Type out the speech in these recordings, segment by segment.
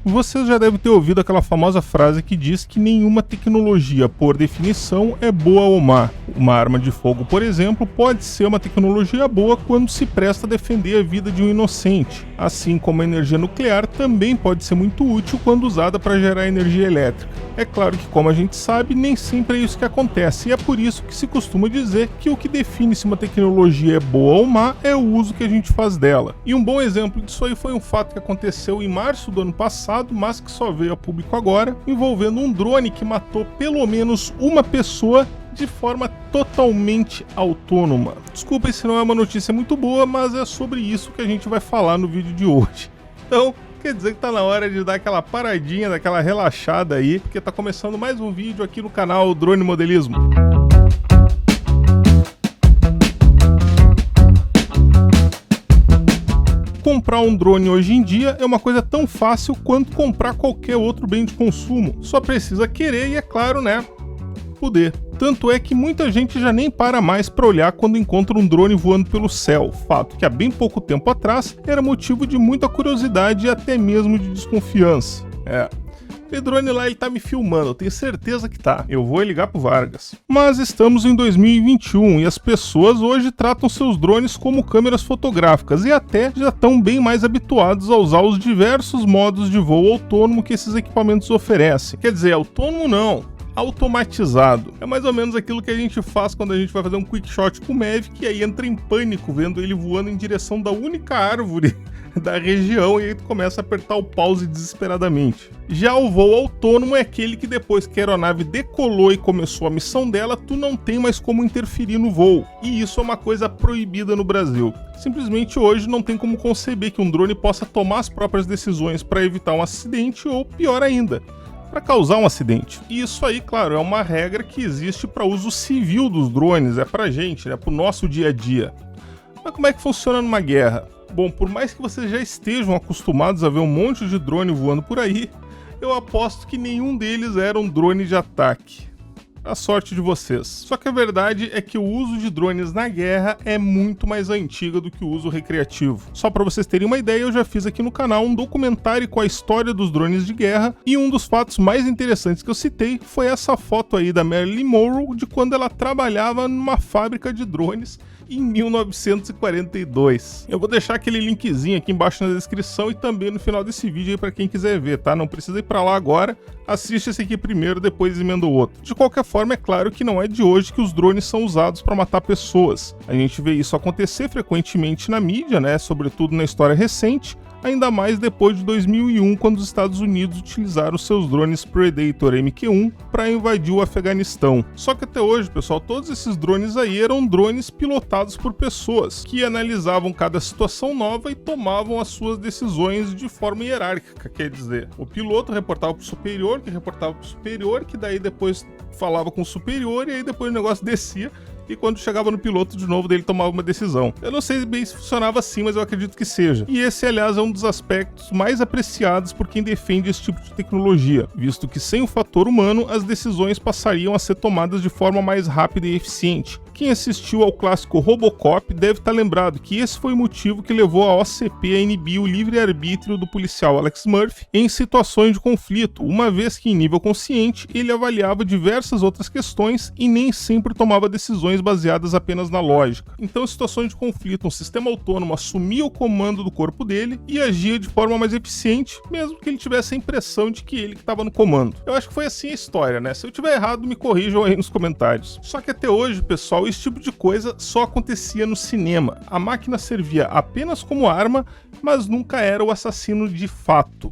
Você já deve ter ouvido aquela famosa frase que diz que nenhuma tecnologia, por definição, é boa ou má. Uma arma de fogo, por exemplo, pode ser uma tecnologia boa quando se presta a defender a vida de um inocente, assim como a energia nuclear também pode ser muito útil quando usada para gerar energia elétrica. É claro que, como a gente sabe, nem sempre é isso que acontece, e é por isso que se costuma dizer que o que define se uma tecnologia é boa ou má é o uso que a gente faz dela. E um bom exemplo disso aí foi um fato que aconteceu em março do ano passado, mas que só veio a público agora, envolvendo um drone que matou pelo menos uma pessoa de forma totalmente autônoma. Desculpa se não é uma notícia muito boa, mas é sobre isso que a gente vai falar no vídeo de hoje. Então, quer dizer que tá na hora de dar aquela paradinha, daquela relaxada aí, porque tá começando mais um vídeo aqui no canal Drone Modelismo. Comprar um drone hoje em dia é uma coisa tão fácil quanto comprar qualquer outro bem de consumo. Só precisa querer e, é claro, poder. Tanto é que muita gente já nem para mais para olhar quando encontra um drone voando pelo céu, fato que há bem pouco tempo atrás era motivo de muita curiosidade e até mesmo de desconfiança. O drone lá, ele tá me filmando, eu tenho certeza que tá. Eu vou ligar pro Vargas. Mas estamos em 2021 e as pessoas hoje tratam seus drones como câmeras fotográficas e até já estão bem mais habituados a usar os diversos modos de voo autônomo que esses equipamentos oferecem. Quer dizer, autônomo não, automatizado. É mais ou menos aquilo que a gente faz quando a gente vai fazer um quick shot com o Mavic e aí entra em pânico vendo ele voando em direção da única árvore da região e aí tu começa a apertar o pause desesperadamente. Já o voo autônomo é aquele que depois que a aeronave decolou e começou a missão dela, tu não tem mais como interferir no voo. E isso é uma coisa proibida no Brasil. Simplesmente hoje não tem como conceber que um drone possa tomar as próprias decisões para evitar um acidente ou, pior ainda, para causar um acidente. E isso aí, claro, é uma regra que existe para uso civil dos drones, é pra gente, pro nosso dia a dia. Mas como é que funciona numa guerra? Bom, por mais que vocês já estejam acostumados a ver um monte de drone voando por aí, eu aposto que nenhum deles era um drone de ataque. A sorte de vocês. Só que a verdade é que o uso de drones na guerra é muito mais antigo do que o uso recreativo. Só para vocês terem uma ideia, eu já fiz aqui no canal um documentário com a história dos drones de guerra e um dos fatos mais interessantes que eu citei foi essa foto aí da Marilyn Monroe de quando ela trabalhava numa fábrica de drones em 1942. Eu vou deixar aquele linkzinho aqui embaixo na descrição e também no final desse vídeo aí para quem quiser ver, tá? Não precisa ir para lá agora, assiste esse aqui primeiro, depois emenda o outro. De qualquer forma, é claro que não é de hoje que os drones são usados para matar pessoas. A gente vê isso acontecer frequentemente na mídia, sobretudo na história recente, ainda mais depois de 2001, quando os Estados Unidos utilizaram seus drones Predator Mk1 para invadir o Afeganistão. Só que até hoje, pessoal, todos esses drones aí eram drones pilotados por pessoas, que analisavam cada situação nova e tomavam as suas decisões de forma hierárquica, quer dizer, o piloto reportava para o superior, que reportava para o superior, que daí depois falava com o superior e aí depois o negócio descia. E quando chegava no piloto de novo, dele tomava uma decisão. Eu não sei bem se funcionava assim, mas eu acredito que seja. E esse, aliás, é um dos aspectos mais apreciados por quem defende esse tipo de tecnologia, visto que sem o fator humano, as decisões passariam a ser tomadas de forma mais rápida e eficiente. Quem assistiu ao clássico Robocop deve estar lembrado que esse foi o motivo que levou a OCP a inibir o livre-arbítrio do policial Alex Murphy em situações de conflito, uma vez que em nível consciente ele avaliava diversas outras questões e nem sempre tomava decisões baseadas apenas na lógica. Então, em situações de conflito, um sistema autônomo assumia o comando do corpo dele e agia de forma mais eficiente, mesmo que ele tivesse a impressão de que ele que estava no comando. Eu acho que foi assim a história, Se eu tiver errado, me corrijam aí nos comentários. Só que até hoje, pessoal, esse tipo de coisa só acontecia no cinema. A máquina servia apenas como arma, mas nunca era o assassino de fato.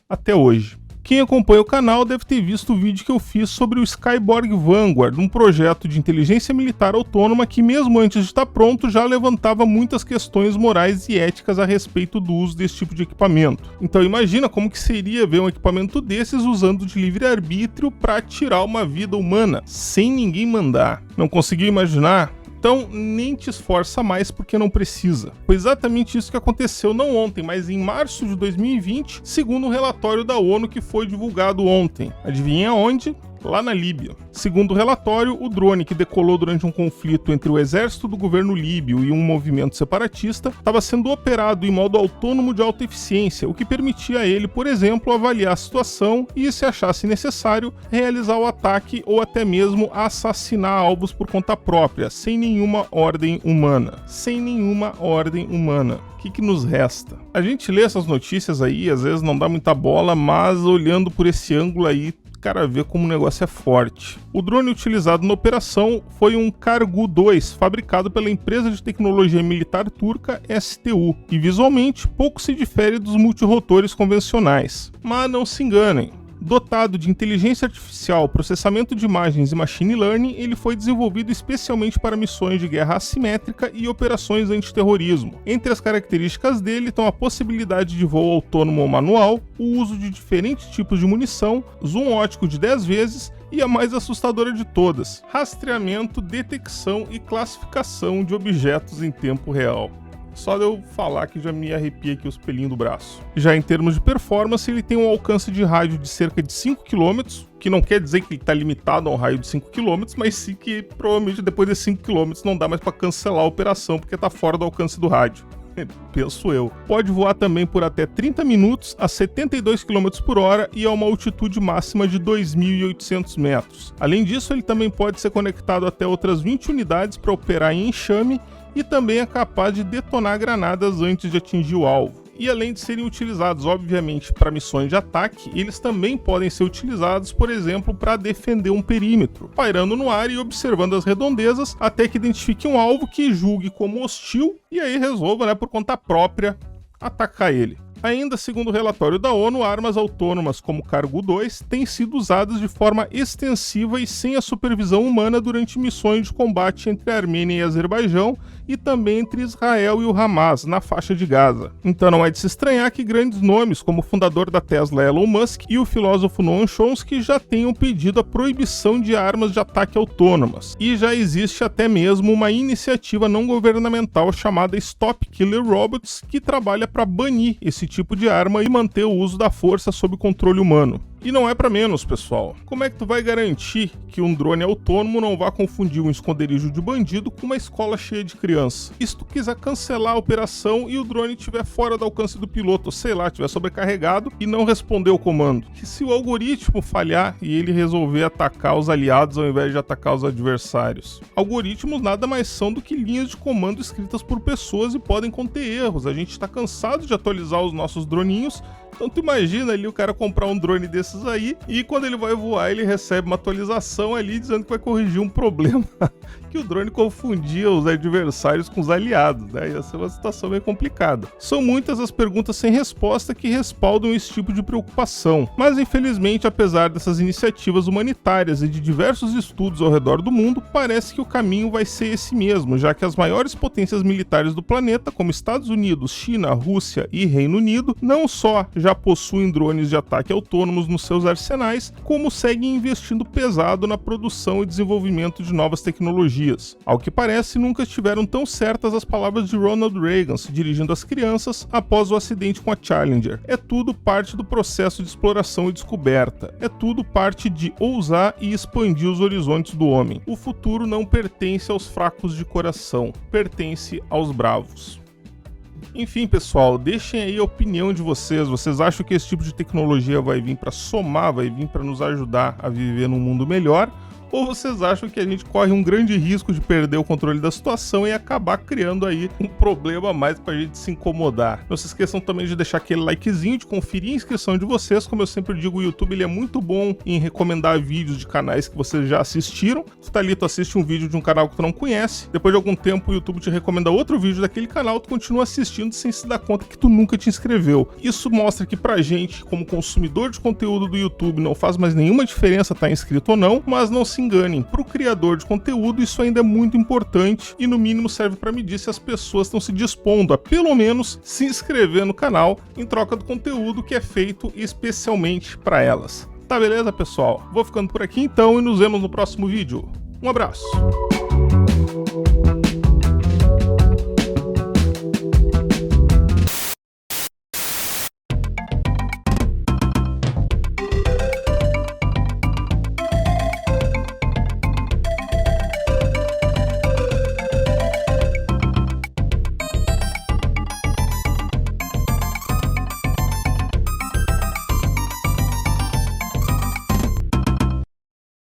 Até hoje. Quem acompanha o canal deve ter visto o vídeo que eu fiz sobre o Skyborg Vanguard, um projeto de inteligência militar autônoma que, mesmo antes de estar pronto, já levantava muitas questões morais e éticas a respeito do uso desse tipo de equipamento. Então imagina como que seria ver um equipamento desses usando de livre-arbítrio para tirar uma vida humana, sem ninguém mandar. Não conseguiu imaginar? Então, nem te esforça mais porque não precisa. Foi exatamente isso que aconteceu não ontem, mas em março de 2020, segundo um relatório da ONU que foi divulgado ontem. Adivinha onde? lá na Líbia. Segundo o relatório, o drone que decolou durante um conflito entre o exército do governo líbio e um movimento separatista estava sendo operado em modo autônomo de alta eficiência, o que permitia a ele, por exemplo, avaliar a situação e, se achasse necessário, realizar o ataque ou até mesmo assassinar alvos por conta própria, sem nenhuma ordem humana. Sem nenhuma ordem humana. O que nos resta? A gente lê essas notícias aí, às vezes não dá muita bola, mas olhando por esse ângulo aí, o cara vê como o negócio é forte. O drone utilizado na operação foi um Kargu 2, fabricado pela empresa de tecnologia militar turca STU, e visualmente pouco se difere dos multirotores convencionais. Mas não se enganem. Dotado de inteligência artificial, processamento de imagens e machine learning, ele foi desenvolvido especialmente para missões de guerra assimétrica e operações antiterrorismo. Entre as características dele estão a possibilidade de voo autônomo ou manual, o uso de diferentes tipos de munição, zoom óptico de 10 vezes e a mais assustadora de todas, rastreamento, detecção e classificação de objetos em tempo real. Só de eu falar que já me arrepia aqui os pelinhos do braço. Já em termos de performance, ele tem um alcance de rádio de cerca de 5 km, que não quer dizer que ele está limitado a um raio de 5 km, mas sim que provavelmente depois de 5 km não dá mais para cancelar a operação porque está fora do alcance do rádio. Penso eu. Pode voar também por até 30 minutos a 72 km por hora e a uma altitude máxima de 2.800 metros. Além disso, ele também pode ser conectado até outras 20 unidades para operar em enxame e também é capaz de detonar granadas antes de atingir o alvo. E além de serem utilizados, obviamente, para missões de ataque, eles também podem ser utilizados, por exemplo, para defender um perímetro, pairando no ar e observando as redondezas até que identifique um alvo que julgue como hostil e aí resolva, por conta própria, atacar ele. Ainda segundo o relatório da ONU, armas autônomas como o Kargu 2 têm sido usadas de forma extensiva e sem a supervisão humana durante missões de combate entre a Armênia e Azerbaijão e também entre Israel e o Hamas, na faixa de Gaza. Então não é de se estranhar que grandes nomes como o fundador da Tesla Elon Musk e o filósofo Noam Chomsky já tenham pedido a proibição de armas de ataque autônomas. E já existe até mesmo uma iniciativa não governamental chamada Stop Killer Robots que trabalha para banir esse tipo de arma e manter o uso da força sob controle humano. E não é pra menos, pessoal. Como é que tu vai garantir que um drone autônomo não vá confundir um esconderijo de bandido com uma escola cheia de criança? E se tu quiser cancelar a operação e o drone estiver fora do alcance do piloto, ou sei lá, estiver sobrecarregado e não responder o comando? Que se o algoritmo falhar e ele resolver atacar os aliados ao invés de atacar os adversários? Algoritmos nada mais são do que linhas de comando escritas por pessoas e podem conter erros. A gente tá cansado de atualizar os nossos droninhos. Então tu imagina ali o cara comprar um drone desses aí e quando ele vai voar ele recebe uma atualização ali dizendo que vai corrigir um problema que o drone confundia os adversários com os aliados, né? Ia ser uma situação meio complicada. São muitas as perguntas sem resposta que respaldam esse tipo de preocupação, mas infelizmente, apesar dessas iniciativas humanitárias e de diversos estudos ao redor do mundo, parece que o caminho vai ser esse mesmo, já que as maiores potências militares do planeta, como Estados Unidos, China, Rússia e Reino Unido, não só já possuem drones de ataque autônomos nos seus arsenais, como seguem investindo pesado na produção e desenvolvimento de novas tecnologias. Ao que parece, nunca estiveram tão certas as palavras de Ronald Reagan se dirigindo às crianças após o acidente com a Challenger. É tudo parte do processo de exploração e descoberta. É tudo parte de ousar e expandir os horizontes do homem. O futuro não pertence aos fracos de coração, pertence aos bravos. Enfim, pessoal, deixem aí a opinião de vocês. Vocês acham que esse tipo de tecnologia vai vir para somar, vai vir para nos ajudar a viver num mundo melhor? Ou vocês acham que a gente corre um grande risco de perder o controle da situação e acabar criando aí um problema a mais pra gente se incomodar? Não se esqueçam também de deixar aquele likezinho, de conferir a inscrição de vocês. Como eu sempre digo, o YouTube ele é muito bom em recomendar vídeos de canais que vocês já assistiram. Tu tá ali, tu assiste um vídeo de um canal que tu não conhece, depois de algum tempo o YouTube te recomenda outro vídeo daquele canal, tu continua assistindo sem se dar conta que tu nunca te inscreveu. Isso mostra que pra gente, como consumidor de conteúdo do YouTube, não faz mais nenhuma diferença estar inscrito ou não, mas não se enganem, para o criador de conteúdo isso ainda é muito importante e no mínimo serve para medir se as pessoas estão se dispondo a pelo menos se inscrever no canal em troca do conteúdo que é feito especialmente para elas. Tá beleza, pessoal? Vou ficando por aqui então e nos vemos no próximo vídeo. Um abraço!